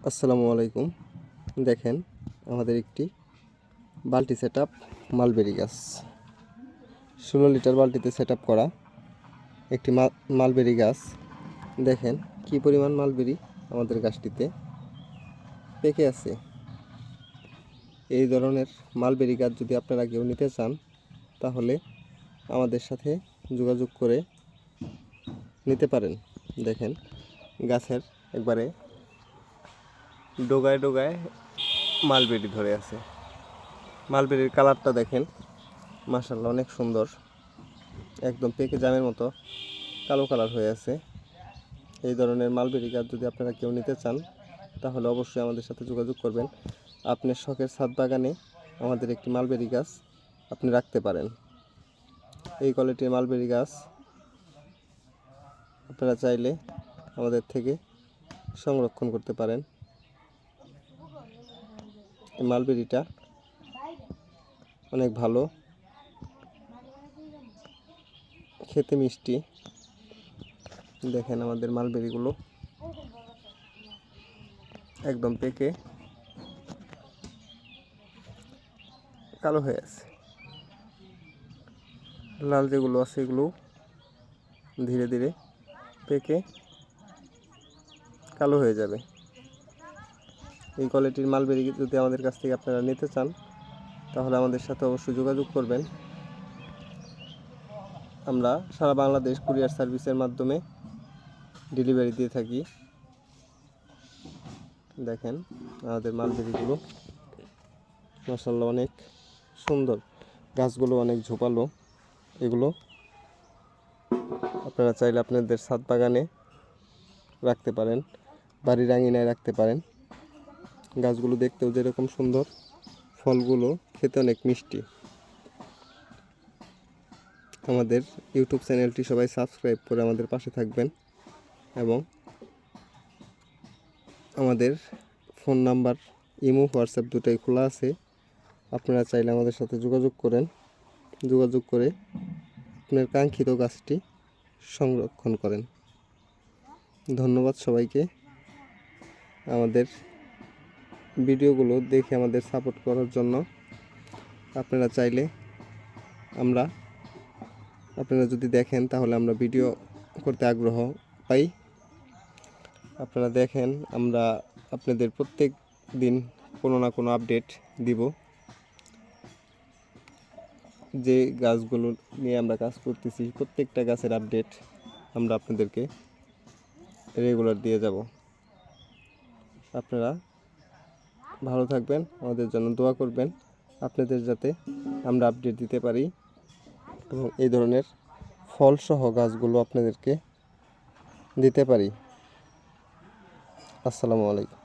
আসসালামু আলাইকুম। দেখেন আমাদের একটি বালতি সেটআপ মালবেরি গাছ 16 লিটার বালতিতে সেটআপ করা একটি মালবেরি গাছ। দেখেন কি পরিমাণ মালবেরি আমাদের গাছটিতে পেকে আছে। এই ধরনের মালবেরি গাছ যদি আপনারা কেউ নিতে চান তাহলে আমাদের সাথে যোগাযোগ করে নিতে পারেন। দেখেন গাছের একবারে ডোগায় ডোগায় মালবেরি ধরে আছে। মালবেরির কালারটা দেখেন, মাশাআল্লাহ অনেক সুন্দর, একদম পেকে জামের মতো কালো কালার হয়ে আছে। এই ধরনের মালবেরি গাছ যদি আপনারা কেউ নিতে চান তাহলে অবশ্যই আমাদের সাথে যোগাযোগ করবেন। আপনার শখের ছাদ বাগানে আমাদের একটি মালবেরি গাছ আপনি রাখতে পারেন। এই কোয়ালিটির মালবেরি গাছ আপনারা চাইলে আমাদের থেকে সংরক্ষণ করতে পারেন। এই মালবেরিটা অনেক ভালো, খেতে মিষ্টি। দেখেন আমাদের মালবেরিগুলো একদম পেকে কালো হয়ে আছে। লাল যেগুলো আছে এগুলো ধীরে ধীরে পেকে কালো হয়ে যাবে। এই কোয়ালিটির মালবেরি যদি আমাদের কাছ থেকে আপনারা নিতে চান তাহলে আমাদের সাথে অবশ্যই যোগাযোগ করবেন। আমরা সারা বাংলাদেশ কুরিয়ার সার্ভিসের মাধ্যমে ডেলিভারি দিয়ে থাকি। দেখেন আমাদের মালবেরিগুলো মাশাআল্লাহ অনেক সুন্দর, গাছগুলো অনেক ঝোপালো। এগুলো আপনারা চাইলে আপনাদের ছাদ বাগানে রাখতে পারেন, বাড়ির আঙিনায় রাখতে পারেন। গাছগুলো দেখতেও যেরকম সুন্দর, ফলগুলো খেতে অনেক মিষ্টি। আমাদের ইউটিউব চ্যানেলটি সবাই সাবস্ক্রাইব করে আমাদের পাশে থাকবেন এবং আমাদের ফোন নাম্বার, ইমো, হোয়াটসঅ্যাপ দুটোই খোলা আছে। আপনারা চাইলে আমাদের সাথে যোগাযোগ করে আপনার কাঙ্ক্ষিত গাছটি সংরক্ষণ করেন। ধন্যবাদ সবাইকে। আমাদের ভিডিওগুলো দেখে আমাদের সাপোর্ট করার জন্য। আপনারা চাইলে আপনারা যদি দেখেন তাহলে আমরা ভিডিও করতে আগ্রহ পাই। আপনারা দেখেন আমরা আপনাদের প্রত্যেক দিন কোনো না কোনো আপডেট দিব। যে গাছগুলো নিয়ে আমরা কাজ করতেছি প্রত্যেকটা গাছের আপডেট আমরা আপনাদেরকে রেগুলার দিয়ে যাব। আপনারা ভালো থাকবেন, আমাদের জন্য দোয়া করবেন, আপনাদের যাতে আমরা আপডেট দিতে পারি এবং এই ধরনের ফলসহ গাছগুলো আপনাদেরকে দিতে পারি। আসসালামু আলাইকুম।